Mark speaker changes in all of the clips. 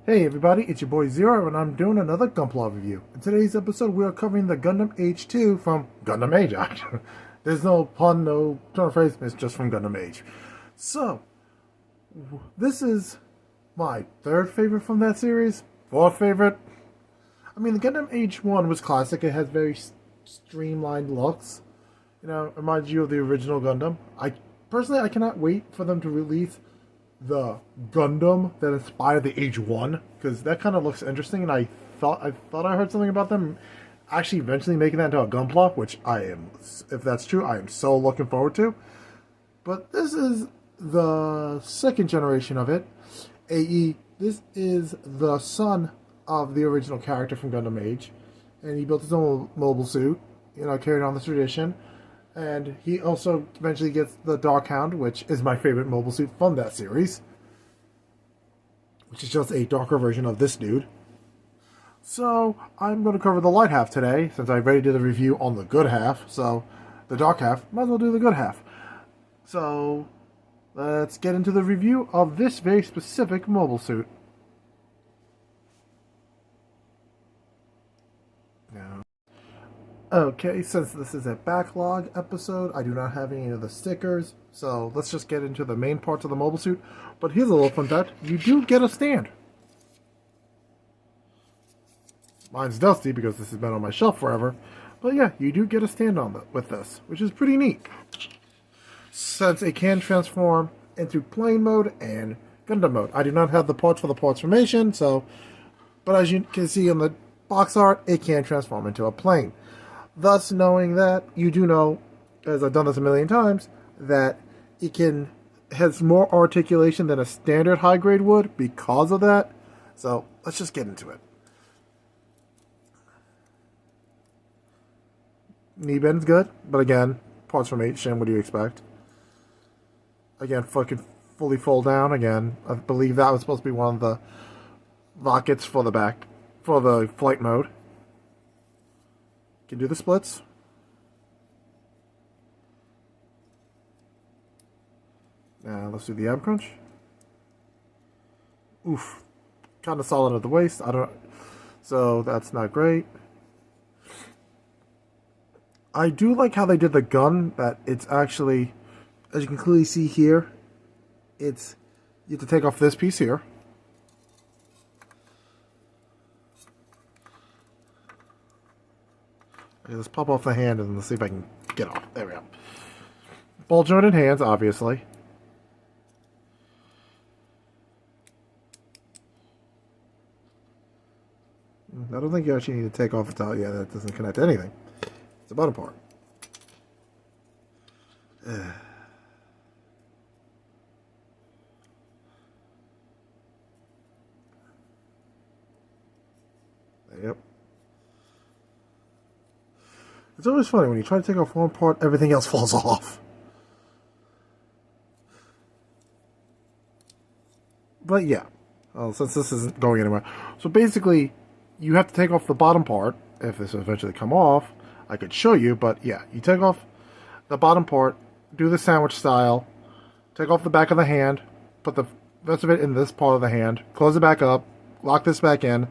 Speaker 1: Hey everybody, it's your boy Zero, and I'm doing another gunpla review. In today's episode, we are covering the Gundam Age 2 from Gundam Age. There's no pun, no turn of phrase, it's just from Gundam Age. So, this is my third favorite from that series, fourth favorite. I mean, the Gundam Age 1 was classic, it has very streamlined looks. You know, reminds you of the original Gundam. I cannot wait for them to release the Gundam that inspired the Age 1, because that kind of looks interesting, and I thought I heard something about them actually eventually making that into a gunpla, which I am, if that's true, I am so looking forward to. But this is the second generation of it. AE, this is the son of the original character from Gundam Age, and he built his own mobile suit, you know, carried on the tradition. And he also eventually gets the Dark Hound, which is my favorite mobile suit from that series. Which is just a darker version of this dude. So, I'm going to cover the light half today, since I already did a review on the good half. So, the dark half, might as well do the good half. So, let's get into the review of this very specific mobile suit. Now, okay, since this is a backlog episode, I do not have any of the stickers, so let's just get into the main parts of the mobile suit. But here's a little fun fact, you do get a stand. Mine's dusty because this has been on my shelf forever, but yeah, you do get a stand on with this, which is pretty neat. Since it can transform into plane mode and Gundam mode. I do not have the parts for the parts formation, so, but as you can see in the box art, it can transform into a plane. Thus, knowing that, you do know, as I've done this a million times, that it has more articulation than a standard high grade would because of that. So, let's just get into it. Knee bend's good, but again, parts formation, what do you expect? Again, fucking fully fold down. Again, I believe that was supposed to be one of the rockets for the back, for the flight mode. Can do the splits. Now let's do the ab crunch. Oof, kind of solid at the waist. So that's not great. I do like how they did the gun. That it's actually, as you can clearly see here, you have to take off this piece here. Okay, let's pop off the hand and let's see if I can get off. There we go. Ball jointed hands, obviously. I don't think you actually need to take off the top. Yeah, that doesn't connect to anything. It's the bottom part. Yep. It's always funny when you try to take off one part, everything else falls off. But yeah, since this isn't going anywhere. So basically, you have to take off the bottom part. If this eventually come off, I could show you, but yeah, you take off the bottom part, do the sandwich style, take off the back of the hand, put the rest of it in this part of the hand, close it back up, lock this back in.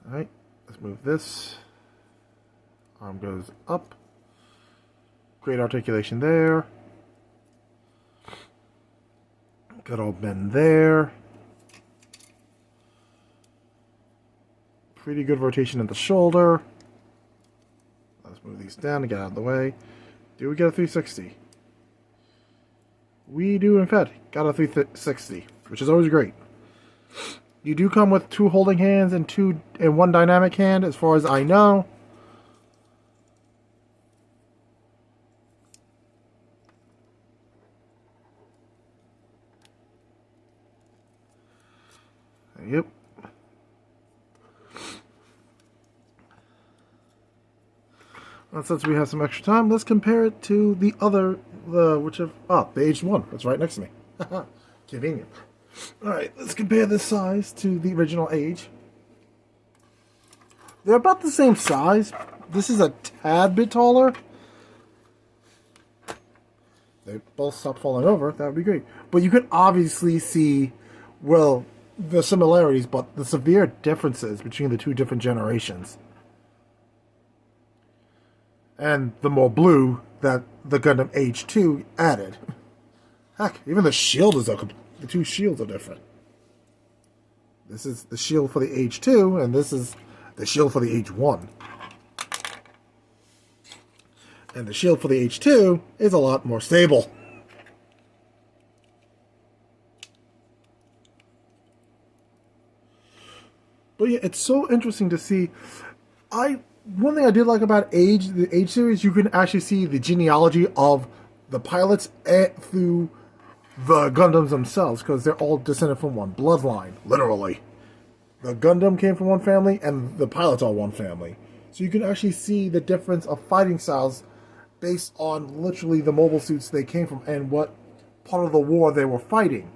Speaker 1: Alright, let's move this. Arm goes up. Great articulation there. Good old bend there. Pretty good rotation at the shoulder. Let's move these down to get out of the way. Do we get a 360? We do, in fact, got a 360, which is always great. You do come with 2 holding hands and 1 dynamic hand, as far as I know. Yep. Well, since we have some extra time, let's compare it to the other, the Age 1. It's right next to me. Convenient. Alright, let's compare this size to the original Age. They're about the same size. This is a tad bit taller. they both stop falling over, that would be great. But you could obviously see, well, the similarities, but the severe differences between the two different generations. And the more blue that the Gundam Age 2 added. Heck, even the shield the two shields are different. This is the shield for the Age 2, and this is the shield for the Age 1. And the shield for the Age 2 is a lot more stable. But yeah, it's so interesting to see. One thing I did like about the Age series, you can actually see the genealogy of the pilots through the Gundams themselves, because they're all descended from one bloodline, literally. The Gundam came from one family, and the pilots are one family. So you can actually see the difference of fighting styles based on literally the mobile suits they came from and what part of the war they were fighting.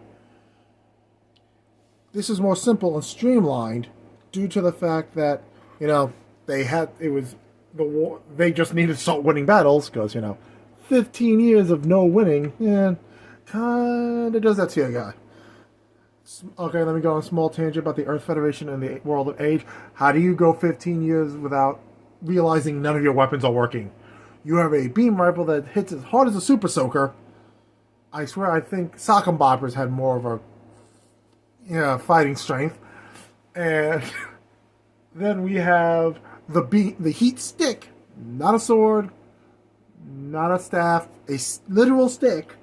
Speaker 1: This is more simple and streamlined due to the fact that, the war, they just needed to start winning battles, because, 15 years of no winning, kind of does that to a guy. Okay, let me go on a small tangent about the Earth Federation and the World of Age. How do you go 15 years without realizing none of your weapons are working? You have a beam rifle that hits as hard as a Super Soaker. I swear, I think Sock'em Boppers had more of a fighting strength. And then we have the heat stick, not a sword, not a staff, a literal stick.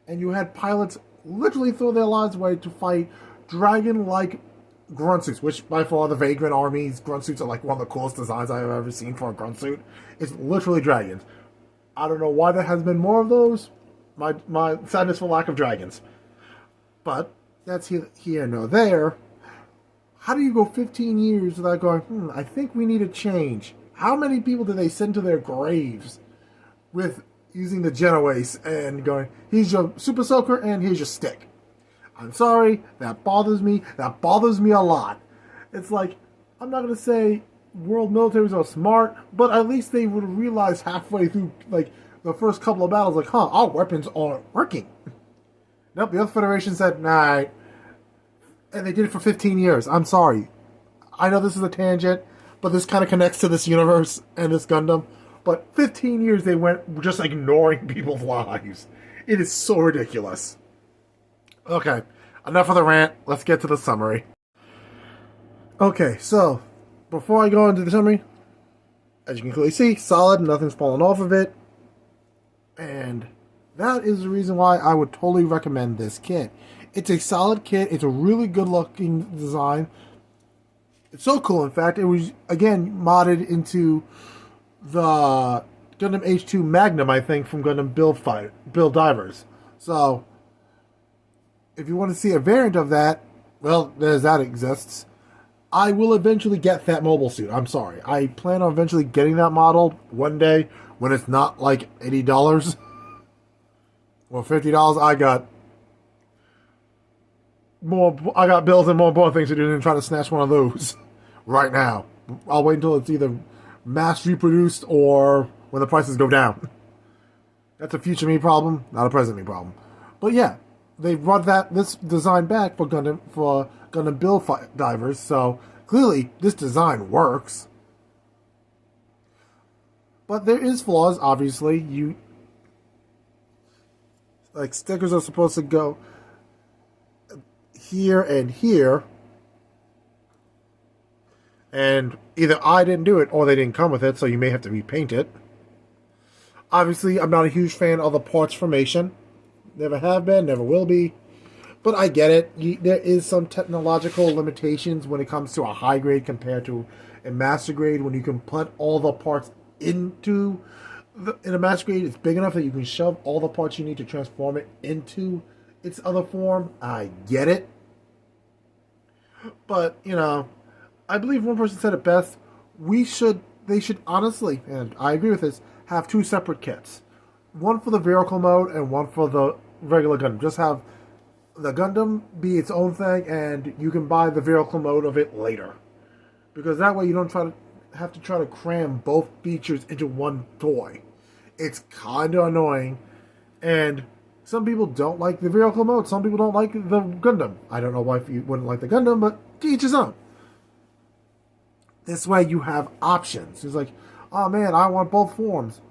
Speaker 1: And you had pilots literally throw their lives away to fight dragon-like grunt suits, which by far the Vagrant Army's grunt suits are like one of the coolest designs I've ever seen for a grunt suit. It's literally dragons. I don't know why there has been more of those. My sadness for lack of dragons. But that's here nor there. How do you go 15 years without going, I think we need a change? How many people do they send to their graves with using the Genoese and going, here's your Super Soaker and here's your stick? I'm sorry, that bothers me. That bothers me a lot. It's like, I'm not going to say world militaries are smart, but at least they would realize halfway through, like, the first couple of battles, like, our weapons aren't working. Nope, the Earth Federation said, nah. And they did it for 15 years. I'm sorry. I know this is a tangent, but this kind of connects to this universe and this Gundam. But 15 years they went just ignoring people's lives. It is so ridiculous. Okay, enough of the rant. Let's get to the summary. Okay, so, before I go into the summary, as you can clearly see, solid, nothing's fallen off of it. And that is the reason why I would totally recommend this kit. It's a solid kit. It's a really good looking design. It's so cool, in fact. It was, again, modded into the Gundam Age 2 Magnum, I think, from Gundam Build Divers. So, if you want to see a variant of that, well, there's that exists. I will eventually get that mobile suit. I'm sorry. I plan on eventually getting that model one day when it's not like $80 or $50. I got bills and more important things to do than try to snatch one of those right now. I'll wait until it's either mass reproduced or when the prices go down. That's a future me problem, not a present me problem. But yeah, they brought this design back for Gundam Build Divers, so clearly this design works. But there is flaws, obviously. Like, stickers are supposed to go here and here. And either I didn't do it or they didn't come with it, so you may have to repaint it. Obviously, I'm not a huge fan of the parts formation. Never have been, never will be. But I get it. There is some technological limitations when it comes to a high grade compared to a master grade. When you can put all the parts in a master grade, it's big enough that you can shove all the parts you need to transform it into its other form. I get it. But, I believe one person said it best. They should honestly, and I agree with this, have two separate kits. One for the vehicle mode and one for the regular Gundam. Just have the Gundam be its own thing, and you can buy the vehicle mode of it later. Because that way you don't have to try to cram both features into one toy. It's kind of annoying. And some people don't like the vehicle mode. Some people don't like the Gundam. I don't know why you wouldn't like the Gundam, but to each his own. This way you have options. It's like, oh man, I want both forms.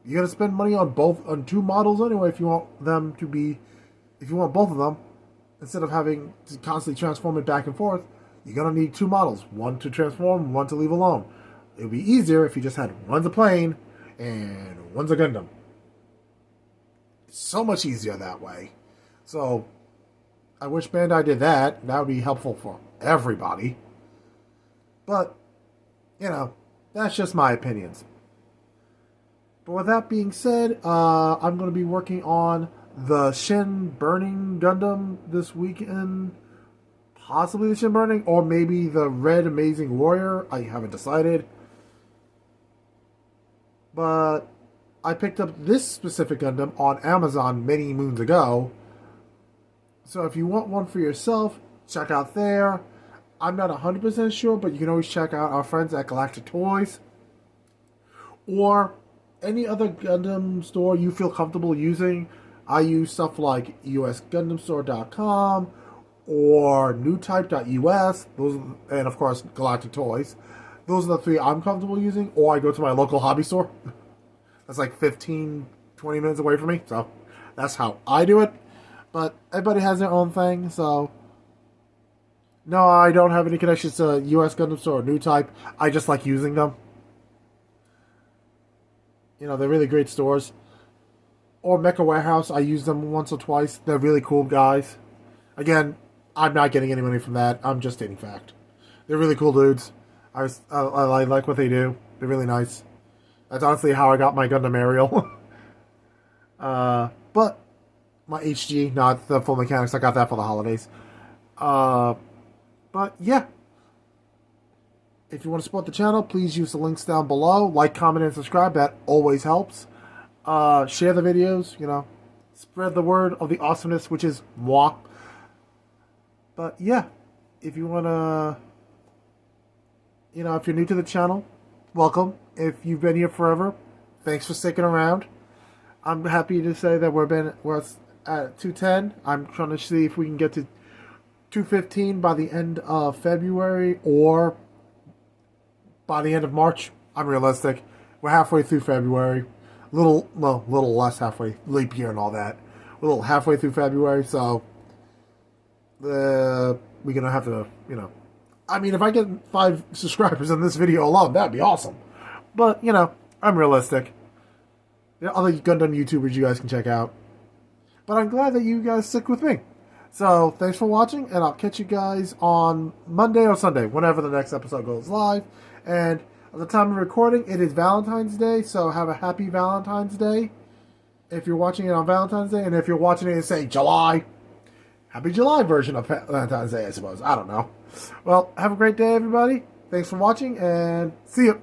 Speaker 1: You're going to spend money on two models anyway if you want them to be, if you want both of them. Instead of having to constantly transform it back and forth, you're going to need two models. One to transform, one to leave alone. It would be easier if you just had one's a plane and one's a Gundam. So much easier that way. So, I wish Bandai did that. That would be helpful for everybody. But, you know, that's just my opinions. But with that being said, I'm going to be working on the Shin Burning Gundam this weekend. Possibly the Shin Burning, or maybe the Red Amazing Warrior. I haven't decided. But I picked up this specific Gundam on Amazon many moons ago. So if you want one for yourself, check out there. I'm not 100% sure, but you can always check out our friends at Galactic Toys. Or any other Gundam store you feel comfortable using. I use stuff like usgundamstore.com or newtype.us, and of course Galactic Toys. Those are the three I'm comfortable using, or I go to my local hobby store. That's like 15, 20 minutes away from me, so that's how I do it. But everybody has their own thing, so no, I don't have any connections to US Gundam Store or New Type. I just like using them. You know, they're really great stores. Or Mecha Warehouse, I use them once or twice. They're really cool guys. Again, I'm not getting any money from that. I'm just stating fact. They're really cool dudes. I like what they do. They're really nice. That's honestly how I got my Gundam Aerial. But my HG, not the full mechanics. I got that for the holidays. But yeah. If you want to support the channel, please use the links down below. Like, comment, and subscribe. That always helps. Share the videos, you know. Spread the word of the awesomeness, which is moi. But yeah, if you want to, you know, if you're new to the channel, welcome. If you've been here forever, thanks for sticking around. I'm happy to say that we're at 210. I'm trying to see if we can get to 215 by the end of February or by the end of March. I'm realistic. We're halfway through February. Little less halfway, leap year and all that. We're a little halfway through February, so we're gonna have to, you know. I mean, if I get 5 subscribers in this video alone, that'd be awesome. But you know, I'm realistic. There are other Gundam YouTubers you guys can check out. But I'm glad that you guys stick with me. So thanks for watching, and I'll catch you guys on Monday or Sunday, whenever the next episode goes live. And at the time of recording, it is Valentine's Day, so have a happy Valentine's Day if you're watching it on Valentine's Day, and if you're watching it in, say, July, happy July version of Valentine's Day, I suppose. I don't know. Well, have a great day, everybody. Thanks for watching, and see you.